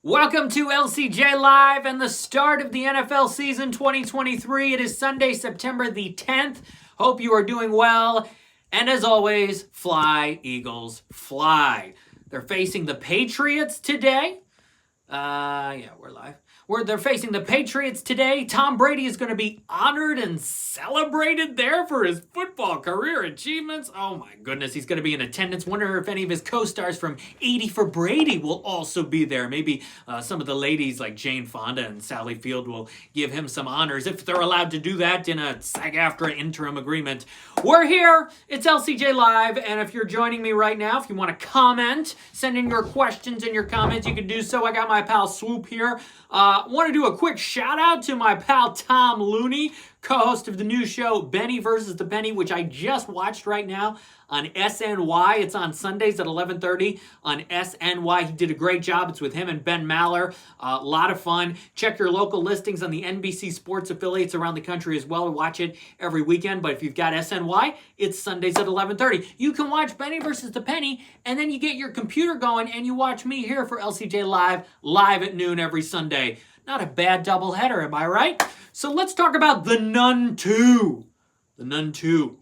Welcome to LCJ Live and the start of the NFL season 2023. It is Sunday, September the 10th. Hope you are doing well. And as always, fly, Eagles, fly. They're facing the Patriots today. We're live. They're facing the Patriots today. Tom Brady is going to be honored and celebrated there for his football career achievements. Oh my goodness, he's going to be in attendance. Wonder if any of his co-stars from 80 for Brady will also be there. Maybe some of the ladies like Jane Fonda and Sally Field will give him some honors if they're allowed to do that in a SAG-AFTRA interim agreement. We're here. It's LCJ Live, and if you're joining me right now, if you want to comment, send in your questions and your comments, you can do so. I got my pal Swoop here. Want to do a quick shout out to my pal Tom Looney, co-host of the new show Benny versus the Penny, which I just watched right now on SNY. It's on Sundays at 11:30 on SNY. He did a great job. It's with him and Ben Maller. A lot of fun. Check your local listings on the NBC Sports affiliates around the country as well. Watch it every weekend. But if you've got SNY, it's Sundays at 11:30. You can watch Benny versus the Penny, and then you get your computer going and you watch me here for LCJ live at noon every Sunday. Not a bad doubleheader, am I right? So let's talk about The Nun 2. The Nun 2.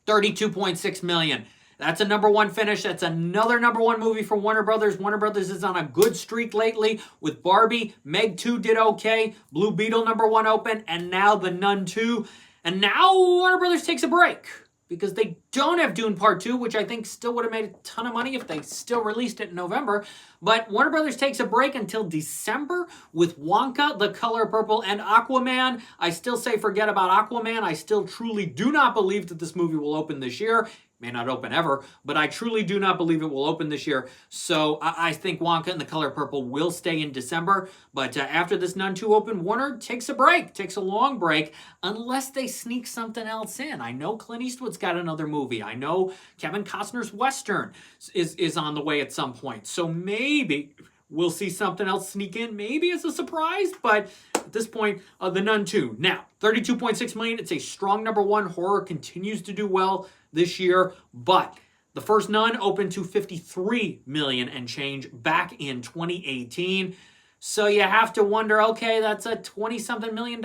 $32.6 million. That's a number one finish. That's another number one movie for Warner Brothers. Warner Brothers is on a good streak lately with Barbie. Meg 2 did okay. Blue Beetle number one open. And now The Nun 2. And now Warner Brothers takes a break because they don't have Dune Part 2, which I think still would have made a ton of money if they still released it in November. But Warner Brothers takes a break until December with Wonka, The Color Purple, and Aquaman. I still say forget about Aquaman. I still truly do not believe that this movie will open this year. May not open ever, but I truly do not believe it will open this year. So I think Wonka and The Color Purple will stay in December. But after this Nun 2 open, Warner takes a break, takes a long break, unless they sneak something else in. I know Clint Eastwood's got another movie. I know Kevin Costner's Western is on the way at some point. So maybe we'll see something else sneak in. Maybe it's a surprise, but at this point, The Nun 2. Now, $32.6 million. It's a strong number one. Horror continues to do well this year, but the first Nun opened to $53 million and change back in 2018. So you have to wonder, okay, that's a $20-something million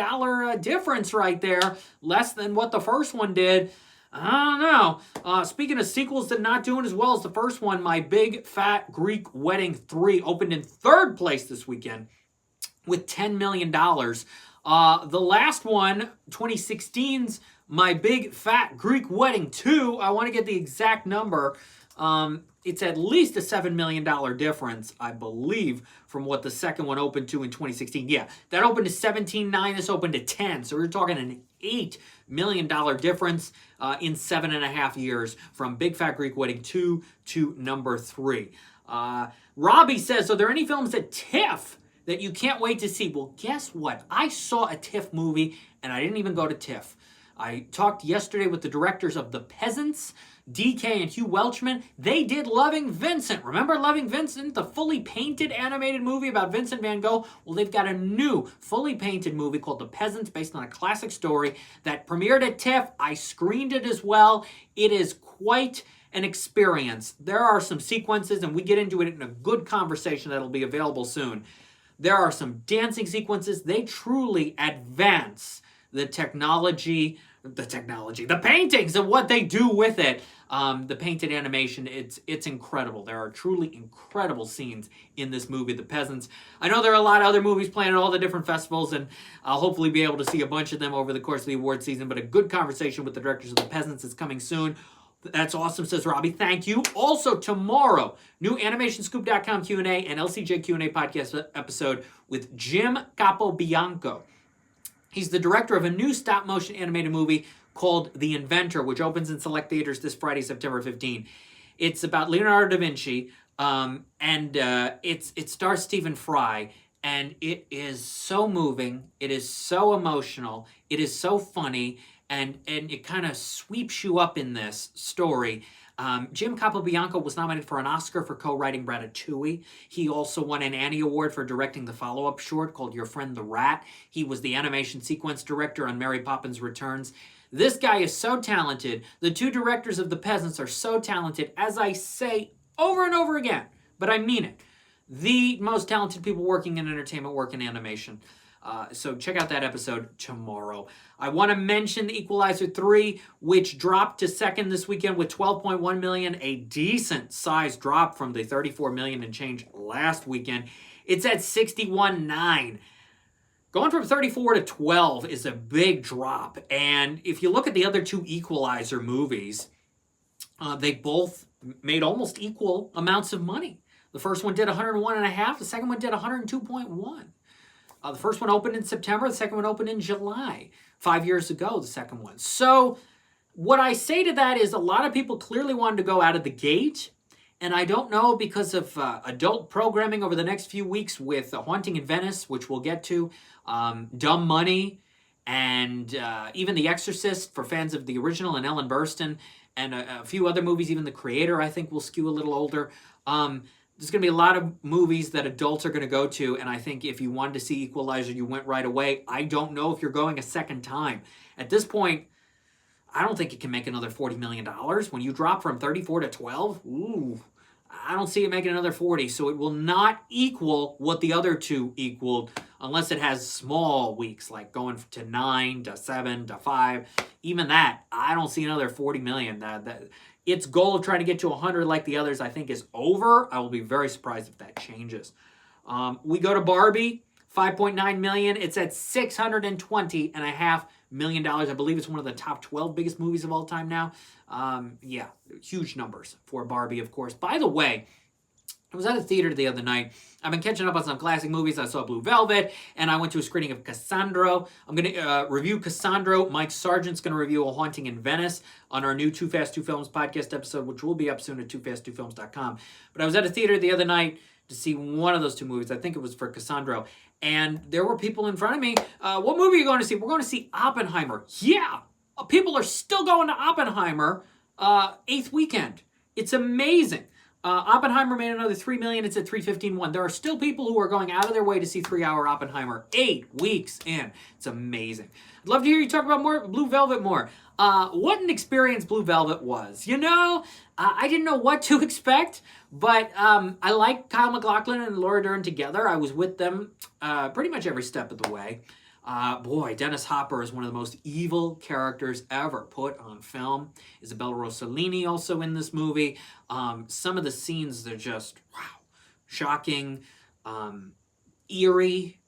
difference right there, less than what the first one did. I don't know. Speaking of sequels that not doing as well as the first one, My Big Fat Greek Wedding 3 opened in third place this weekend with $10 million. The last one, 2016's My Big Fat Greek Wedding 2, I want to get the exact number. It's at least a $7 million difference, I believe, from what the second one opened to in 2016. Yeah, that opened to 17.9, this opened to 10. So we're talking an $8 million difference in 7.5 years from Big Fat Greek Wedding 2 to number 3. Robbie says, are there any films at TIFF that you can't wait to see? Well, guess what? I saw a TIFF movie, and I didn't even go to TIFF. I talked yesterday with the directors of The Peasants, DK and Hugh Welchman. They did Loving Vincent. Remember Loving Vincent, the fully painted animated movie about Vincent van Gogh? Well, they've got a new fully painted movie called The Peasants based on a classic story that premiered at TIFF. I screened it as well. It is quite an experience. There are some sequences, and we get into it in a good conversation that'll be available soon. There are some dancing sequences. They truly advance the paintings and what they do with it. The painted animation, it's incredible. There are truly incredible scenes in this movie, The Peasants. I know there are a lot of other movies playing at all the different festivals, and I'll hopefully be able to see a bunch of them over the course of the award season, but a good conversation with the directors of The Peasants is coming soon. That's awesome, says Robbie. Thank you. Also, tomorrow, new AnimationScoop.com Q&A and LCJ Q&A podcast episode with Jim Capobianco. He's the director of a new stop-motion animated movie called The Inventor, which opens in select theaters this Friday, September 15. It's about Leonardo da Vinci, and it stars Stephen Fry, and it is so moving, it is so emotional, it is so funny, and it kind of sweeps you up in this story. Jim Capobianco was nominated for an Oscar for co-writing Ratatouille. He also won an Annie Award for directing the follow-up short called Your Friend the Rat. He was the animation sequence director on Mary Poppins Returns. This guy is so talented. The two directors of The Peasants are so talented, as I say over and over again, but I mean it. the most talented people working in entertainment, work in animation. So check out that episode tomorrow. I want to mention The Equalizer 3, which dropped to second this weekend with 12.1 million, a decent size drop from the 34 million and change last weekend. It's at 61.9. Going from 34 to 12 is a big drop. And if you look at the other two Equalizer movies, they both made almost equal amounts of money. The first one did 101.5. The second one did 102.1. The first one opened in September. The second one opened in July. 5 years ago, the second one. So what I say to that is a lot of people clearly wanted to go out of the gate. And I don't know, because of adult programming over the next few weeks with Haunting in Venice, which we'll get to, Dumb Money, and even The Exorcist for fans of the original, and Ellen Burstyn, and a few other movies. Even The Creator, I think, will skew a little older. There's going to be a lot of movies that adults are going to go to, and I think if you wanted to see Equalizer, you went right away. I don't know if you're going a second time. At this point, I don't think it can make another $40 million. When you drop from 34 to 12, ooh, I don't see it making another 40, so it will not equal what the other two equaled unless it has small weeks, like going to 9 to 7 to 5. Even that, I don't see another 40 million. Its goal of trying to get to 100 like the others, I think, is over. I will be very surprised if that changes. We go to Barbie, 5.9 million. It's at $620.5 million. I believe it's one of the top 12 biggest movies of all time now. Yeah, huge numbers for Barbie, of course. By the way, I was at a theater the other night. I've been catching up on some classic movies. I saw Blue Velvet, and I went to a screening of Cassandro. I'm going to review Cassandro. Mike Sargent's going to review A Haunting in Venice on our new Too Fast, Too Films podcast episode, which will be up soon at toofast2films.com. But I was at a theater the other night to see one of those two movies. I think it was for Cassandro. And there were people in front of me. What movie are you going to see? We're going to see Oppenheimer. Yeah! People are still going to Oppenheimer 8th weekend. It's amazing. Oppenheimer made another $3 million. It's at $315.1. There are still people who are going out of their way to see 3-hour Oppenheimer 8 weeks in. It's amazing. I'd love to hear you talk about more Blue Velvet more. What an experience Blue Velvet was. You know, I didn't know what to expect, but I like Kyle MacLachlan and Laura Dern together. I was with them pretty much every step of the way. Boy, Dennis Hopper is one of the most evil characters ever put on film. Isabella Rossellini also in this movie. Some of the scenes, they're just, wow, shocking, eerie,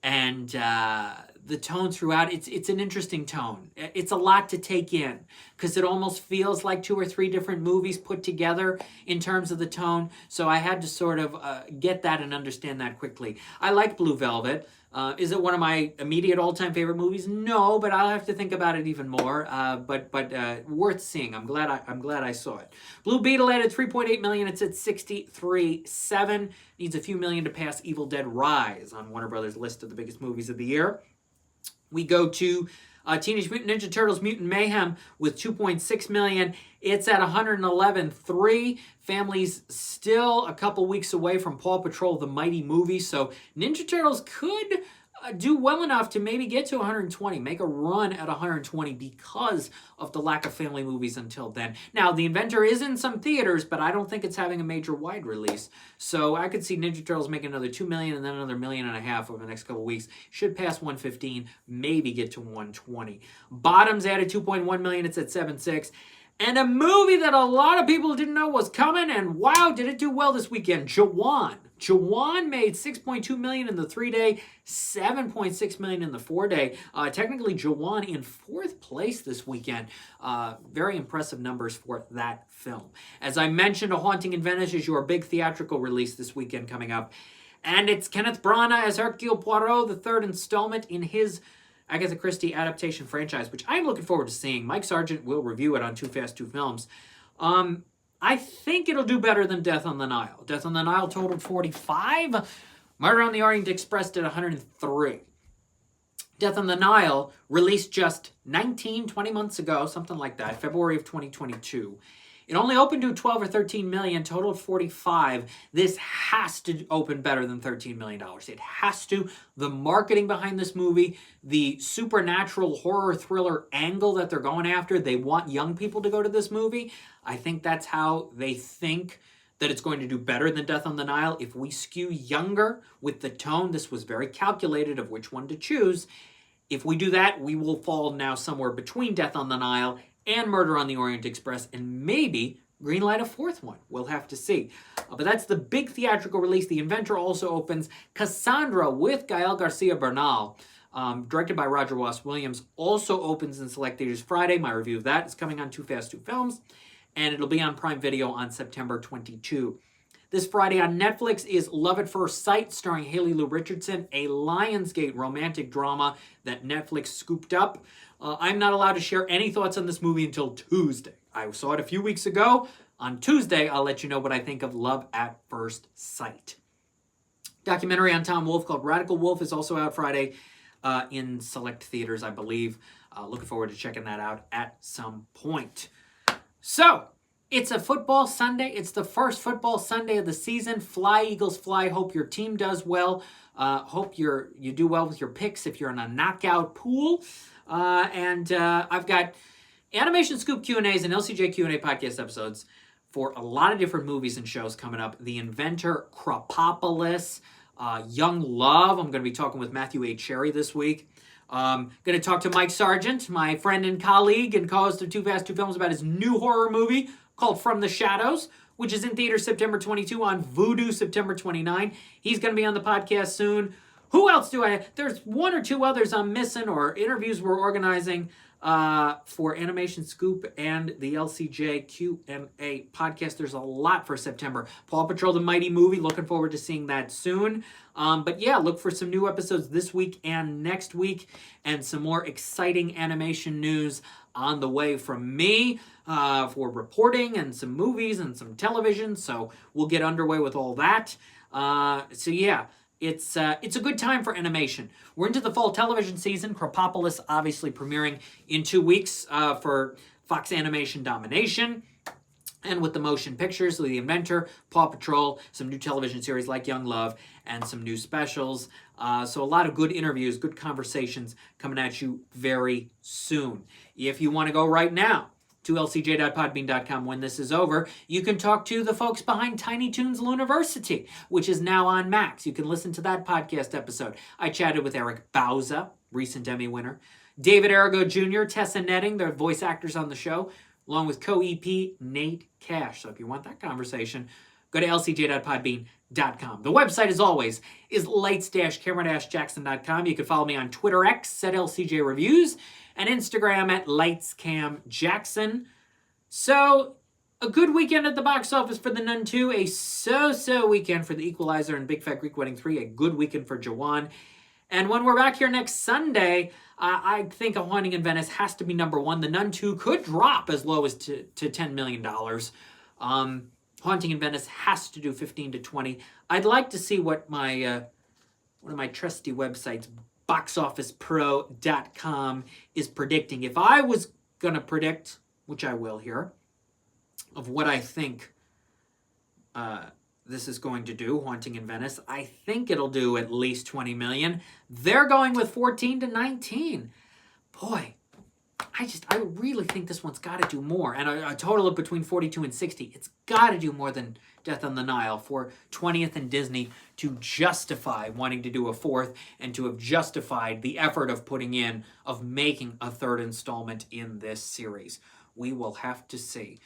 and the tone throughout, it's an interesting tone. It's a lot to take in because it almost feels like 2 or 3 different movies put together in terms of the tone. So I had to sort of get that and understand that quickly. I like Blue Velvet. Is it one of my immediate all-time favorite movies? No, but I'll have to think about it even more. But worth seeing. I'm glad I saw it. Blue Beetle added 3.8 million. It's at 63.7. Needs a few million to pass Evil Dead Rise on Warner Brothers' list of the biggest movies of the year. We go to Teenage Mutant Ninja Turtles Mutant Mayhem with 2.6 million. It's at 111.3. Family's still a couple weeks away from Paw Patrol the Mighty movie, so Ninja Turtles could do well enough to maybe get to 120, make a run at 120 because of the lack of family movies until then. Now, The Inventor is in some theaters, but I don't think it's having a major wide release. So I could see Ninja Turtles making another 2 million and then another 1.5 million over the next couple weeks. Should pass 115, maybe get to 120. Bottoms added 2.1 million. It's at 7.6. And a movie that a lot of people didn't know was coming, and wow, did it do well this weekend. Jawan. Jawan made 6.2 million in the 3-day, 7.6 million in the 4-day. Technically, Jawan in 4th place this weekend. Very impressive numbers for that film. As I mentioned, A Haunting in Venice is your big theatrical release this weekend coming up. And it's Kenneth Branagh as Hercule Poirot, the 3rd installment in his Agatha Christie adaptation franchise, which I'm looking forward to seeing. Mike Sargent will review it on Too Fast, Too Films. I think it'll do better than Death on the Nile. Death on the Nile totaled 45. Murder on the Orient Express did 103. Death on the Nile released just 20 months ago, something like that, February of 2022. It only opened to 12 or 13 million, totaled 45. This has to open better than $13 million. It has to. The marketing behind this movie, the supernatural horror thriller angle that they're going after, they want young people to go to this movie. I think that's how they think that it's going to do better than Death on the Nile. If we skew younger with the tone, this was very calculated of which one to choose. If we do that, we will fall now somewhere between Death on the Nile and Murder on the Orient Express, and maybe greenlight a fourth one. We'll have to see. But that's the big theatrical release. The Inventor also opens. Cassandra with Gael Garcia Bernal, directed by Roger Ross Williams, also opens in select theaters Friday. My review of that is coming on Too Fast, Too Films, and it'll be on Prime Video on September 22. This Friday on Netflix is Love at First Sight, starring Haley Lou Richardson, a Lionsgate romantic drama that Netflix scooped up. I'm not allowed to share any thoughts on this movie until Tuesday. I saw it a few weeks ago. On Tuesday, I'll let you know what I think of Love at First Sight. Documentary on Tom Wolfe called Radical Wolf is also out Friday in select theaters, I believe. Looking forward to checking that out at some point. So, it's a football Sunday. It's the first football Sunday of the season. Fly, Eagles, fly. Hope your team does well. Hope you do well with your picks if you're in a knockout pool. And I've got Animation Scoop Q&As and LCJ Q&A podcast episodes for a lot of different movies and shows coming up. The Inventor, Krapopolis, Young Love. I'm going to be talking with Matthew A. Cherry this week. Going to talk to Mike Sargent, my friend and colleague and co-host of Too Fast, Too Films, about his new horror movie called From the Shadows, which is in theaters September 22, on Vudu September 29. He's going to be on the podcast soon. Who else do I... There's one or two others I'm missing, or interviews we're organizing for Animation Scoop and the LCJ Q&A podcast. There's a lot for September. Paw Patrol the Mighty Movie, looking forward to seeing that soon. But yeah, look for some new episodes this week and next week, and some more exciting animation news on the way from me for reporting and some movies and some television. So we'll get underway with all that. So yeah, it's a good time for animation. We're into the fall television season. Krapopolis obviously premiering in 2 weeks for Fox Animation Domination. And with the motion pictures, The Inventor, Paw Patrol, some new television series like Young Love, and some new specials. So a lot of good interviews, good conversations coming at you very soon. If you want to go right now to lcj.podbean.com when this is over, you can talk to the folks behind Tiny Toons Luniversity, which is now on Max. You can listen to that podcast episode. I chatted with Eric Bauza, recent Emmy winner, David Arago Jr., Tessa Netting, they're voice actors on the show, along with co-EP Nate Cash. So if you want that conversation, go to lcj.podbean.com. The website, as always, is lights-camera-jackson.com. You can follow me on Twitter X at LCJ Reviews and Instagram at lightscamjackson. So, a good weekend at the box office for The Nun 2, a so-so weekend for The Equalizer and Big Fat Greek Wedding 3, a good weekend for Jawan. And when we're back here next Sunday, I think A Haunting in Venice has to be number one. The Nun 2 could drop as low as to $10 million. Haunting in Venice has to do 15 to 20. I'd like to see what my one of my trusty websites, boxofficepro.com, is predicting. If I was going to predict, which I will here, of what I think this is going to do, Haunting in Venice, I think it'll do at least 20 million. They're going with 14 to 19. Boy, I really think this one's got to do more. And a total of between 42 and 60. It's got to do more than Death on the Nile for 20th and Disney to justify wanting to do a fourth, and to have justified the effort of making a third installment in this series. We will have to see.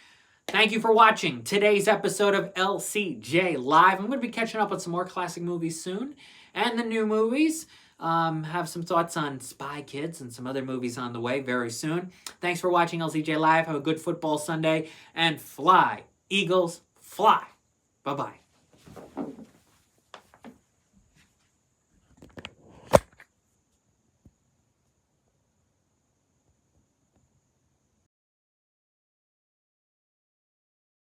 Thank you for watching today's episode of LCJ Live. I'm going to be catching up on some more classic movies soon, and the new movies. Have some thoughts on Spy Kids and some other movies on the way very soon. Thanks for watching LCJ Live. Have a good football Sunday, and fly, Eagles, fly. Bye-bye.